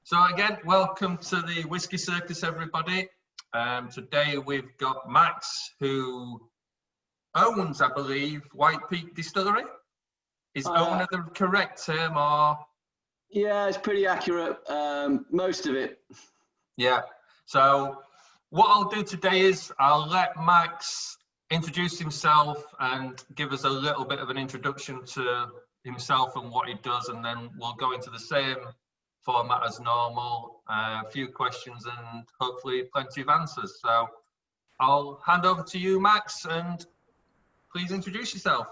So again, welcome to the Whiskey Circus, everybody. Today we've got Max, who owns, I believe, White Peak Distillery. Is owner the correct term, or? Yeah, it's pretty accurate, most of it. Yeah, so what I'll do today is I'll let Max introduce himself and give us a little bit of an introduction to himself and what he does, and then we'll go into the same format as normal, a few questions and hopefully plenty of answers. So I'll hand over to you, Max, and please introduce yourself.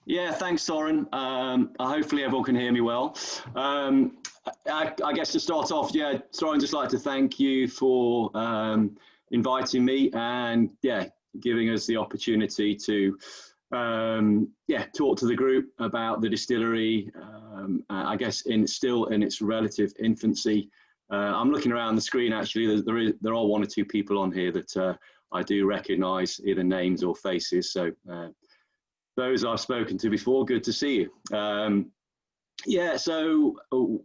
Yeah, thanks, Soren. Hopefully everyone can hear me well. I guess to start off, yeah, Soren, just like to thank you for inviting me and giving us the opportunity to talk to the group about the distillery. I guess still in its relative infancy. I'm looking around the screen, actually. There are one or two people on here that I do recognise, either names or faces. So those I've spoken to before, good to see you. So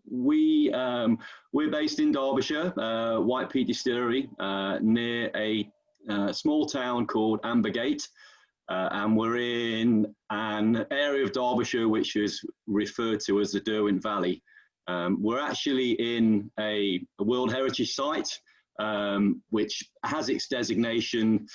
we're based in Derbyshire, White Peak Distillery, near a small town called Ambergate. And we're in an area of Derbyshire which is referred to as the Derwent Valley. We're actually in a World Heritage Site, which has its designation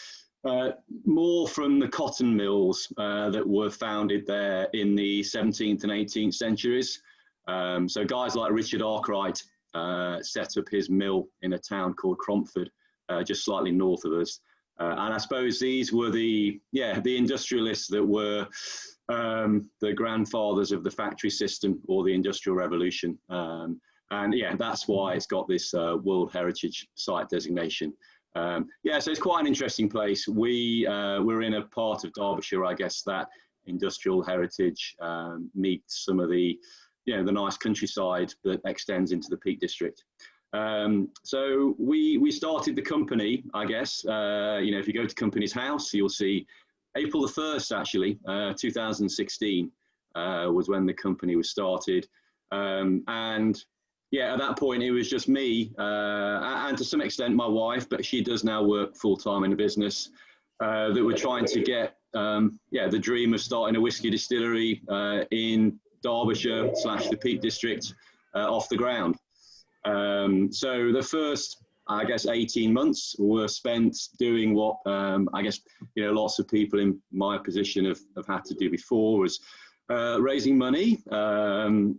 more from the cotton mills that were founded there in the 17th and 18th centuries. So guys like Richard Arkwright set up his mill in a town called Cromford, just slightly north of us. And I suppose these were the industrialists that were the grandfathers of the factory system or the Industrial Revolution. And that's why it's got this World Heritage Site designation. So it's quite an interesting place. We're in a part of Derbyshire, I guess, that industrial heritage meets some of the nice countryside that extends into the Peak District. So we started the company, I guess, if you go to Company's House, you'll see April the 1st, actually, 2016 was when the company was started. At that point, it was just me and to some extent my wife, but she does now work full-time in the business, that were trying to get the dream of starting a whiskey distillery in Derbyshire / the Peak District off the ground. So the first, I guess, 18 months were spent doing what I guess lots of people in my position have had to do before, was raising money and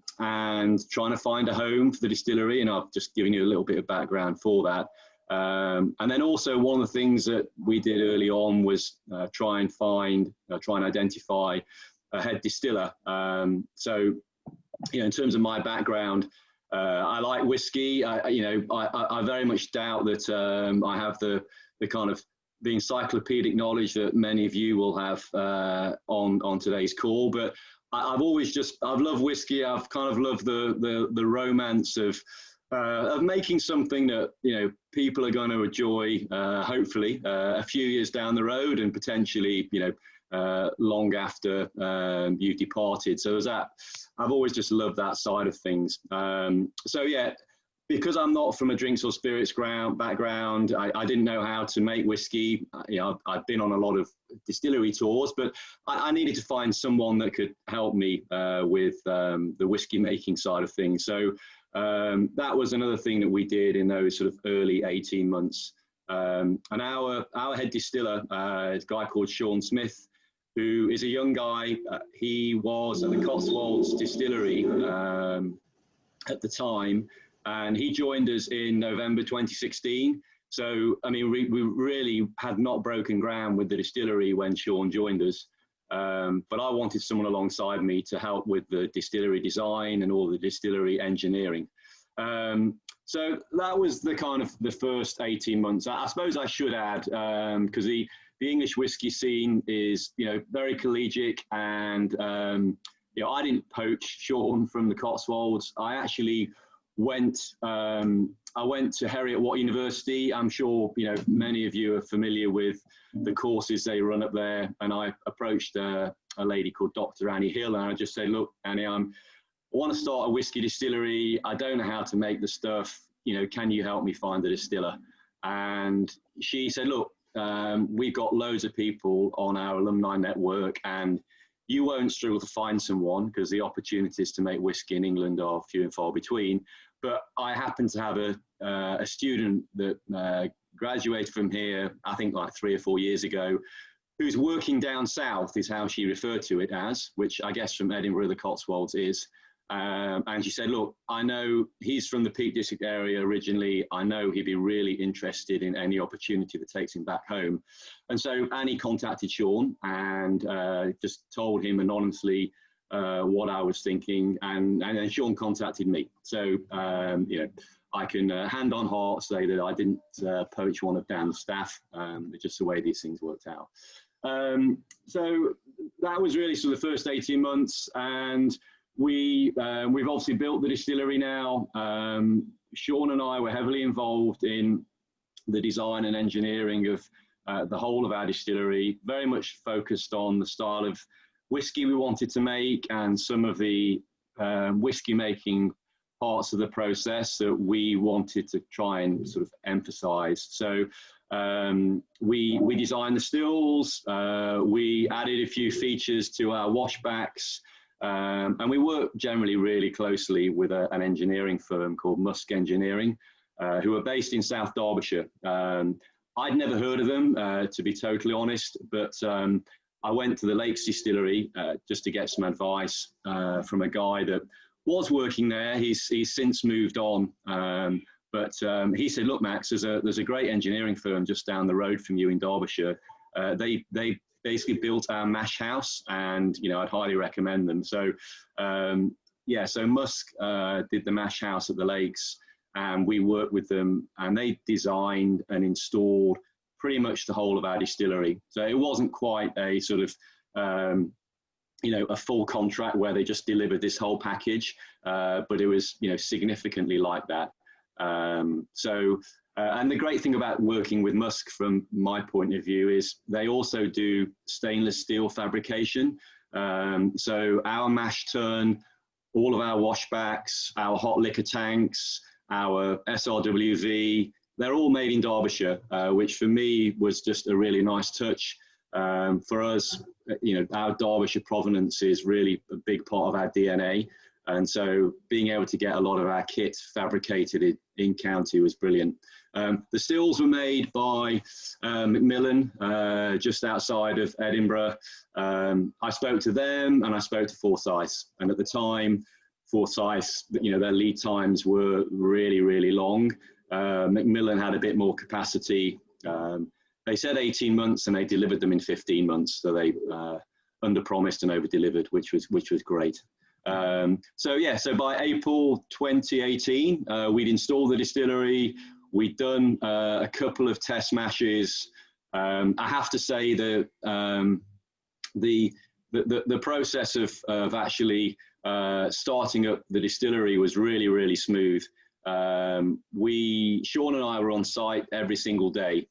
trying to find a home for the distillery, and I've just given you a little bit of background for that. And then also one of the things that we did early on was try and identify a head distiller. So in terms of my background, I like whiskey. I very much doubt that I have the kind of the encyclopedic knowledge that many of you will have on today's call. But I've loved whiskey. I've kind of loved the romance of making something that people are going to enjoy, hopefully a few years down the road, and potentially long after you've departed. So I've always just loved that side of things. Because I'm not from a drinks or spirits background, I didn't know how to make whiskey. I've been on a lot of distillery tours, but I needed to find someone that could help me with the whiskey making side of things. So that was another thing that we did in those sort of early 18 months. And our head distiller is a guy called Sean Smith, who is a young guy. He was at the Cotswolds Distillery at the time, and he joined us in November 2016. So, I mean, we really had not broken ground with the distillery when Sean joined us. But I wanted someone alongside me to help with the distillery design and all the distillery engineering. So that was the kind of the first 18 months. I suppose I should add, because the English whiskey scene is, very collegiate, and, I didn't poach Sean from the Cotswolds. I actually went to Heriot Watt University. I'm sure many of you are familiar with the courses they run up there, and I approached a lady called Dr. Annie Hill, and I just said, look, Annie, I'm want to start a whiskey distillery. I don't know how to make the stuff. You know, can you help me find a distiller? And she said, look, we've got loads of people on our alumni network, and you won't struggle to find someone because the opportunities to make whiskey in England are few and far between. But I happen to have a student that graduated from here, I think like 3 or 4 years ago, who's working down south, is how she referred to it as, which I guess from Edinburgh, the Cotswolds is. And she said, look, I know he's from the Peak District area originally. I know he'd be really interested in any opportunity that takes him back home. And so Annie contacted Sean and just told him anonymously what I was thinking. And then Sean contacted me. So, you know, I can hand on heart say that I didn't poach one of Dan's staff. It's just the way these things worked out. So that was really sort of the first 18 months. And we've obviously built the distillery now. Sean and I were heavily involved in the design and engineering of the whole of our distillery, very much focused on the style of whiskey we wanted to make and some of the whiskey making parts of the process that we wanted to try and sort of emphasize. So we designed the stills, we added a few features to our washbacks, and we work generally really closely with an engineering firm called Musk Engineering, who are based in South Derbyshire. I'd never heard of them, to be totally honest, but I went to the Lakes Distillery just to get some advice from a guy that was working there. He's since moved on, but he said, look, Max, there's a great engineering firm just down the road from you in Derbyshire. They basically built our mash house, and you know, I'd highly recommend them. So yeah, so Musk did the mash house at the Lakes, and we worked with them, and they designed and installed pretty much the whole of our distillery. So it wasn't quite a sort of you know, a full contract where they just delivered this whole package, but it was, you know, significantly like that. And the great thing about working with Musk from my point of view is they also do stainless steel fabrication. So our mash tun, all of our washbacks, our hot liquor tanks, our SRWV, they're all made in Derbyshire, which for me was just a really nice touch. For us, you know, our Derbyshire provenance is really a big part of our DNA. And so being able to get a lot of our kit fabricated in county was brilliant. The stills were made by Macmillan, just outside of Edinburgh. I spoke to them and I spoke to Forsyth. And at the time, Forsyth, you know, their lead times were really, really long. Macmillan had a bit more capacity. They said 18 months and they delivered them in 15 months. So they under-promised and over-delivered, which was great. So yeah, so by April 2018, we'd installed the distillery. We'd done a couple of test mashes. I have to say that the process of actually starting up the distillery was really, really smooth. Sean and I were on site every single day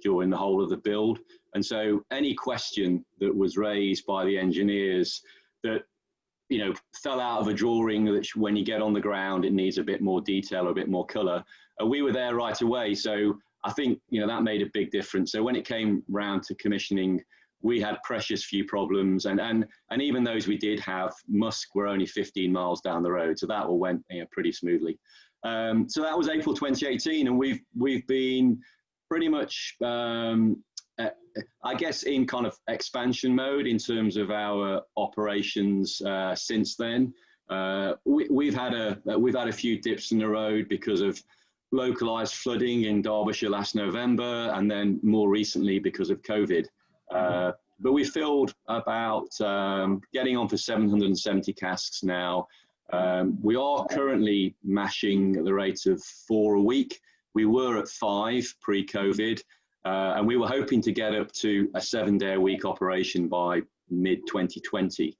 during the whole of the build. And so any question that was raised by the engineers that, you know, fell out of a drawing that when you get on the ground, it needs a bit more detail, a bit more color, we were there right away. So I think, you know, that made a big difference. So when it came round to commissioning, we had precious few problems, and even those we did have, Musk were only 15 miles down the road, so that all went, you know, pretty smoothly. So that was April 2018, and we've been pretty much, I guess, in kind of expansion mode in terms of our operations since then. We've had a few dips in the road because of localized flooding in Derbyshire last November, and then more recently because of COVID. But we filled about getting on for 770 casks now. We are currently mashing at the rate of 4 a week. We were at 5 pre-COVID, and we were hoping to get up to a 7-day-a-week operation by mid-2020.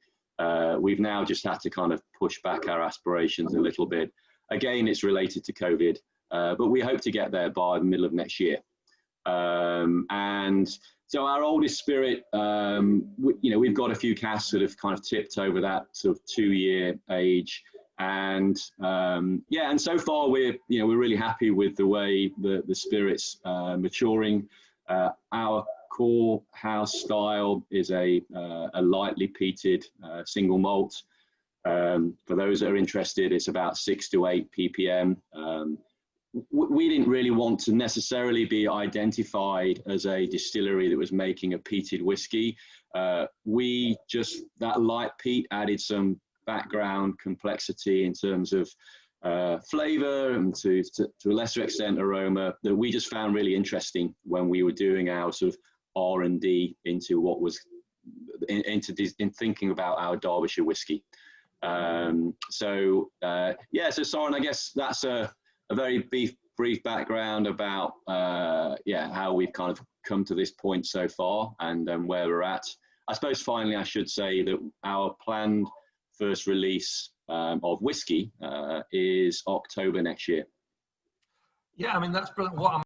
We've now just had to kind of push back our aspirations a little bit. Again, it's related to COVID, but we hope to get there by the middle of next year. And So our oldest spirit, we've got a few casks that have kind of tipped over that sort of 2-year age, and and so far we're really happy with the way the spirit's maturing. Our core house style is a lightly peated single malt. For those that are interested, it's about 6 to 8 ppm. We didn't really want to necessarily be identified as a distillery that was making a peated whiskey. That light peat added some background complexity in terms of flavor and to a lesser extent aroma that we just found really interesting when we were doing our sort of R&D into what was in thinking about our Derbyshire whiskey. So Soren, I guess that's a very brief background about how we've kind of come to this point so far and where we're at. I suppose finally I should say that our planned first release of whiskey is October next year. Yeah, I mean, that's brilliant. What I'm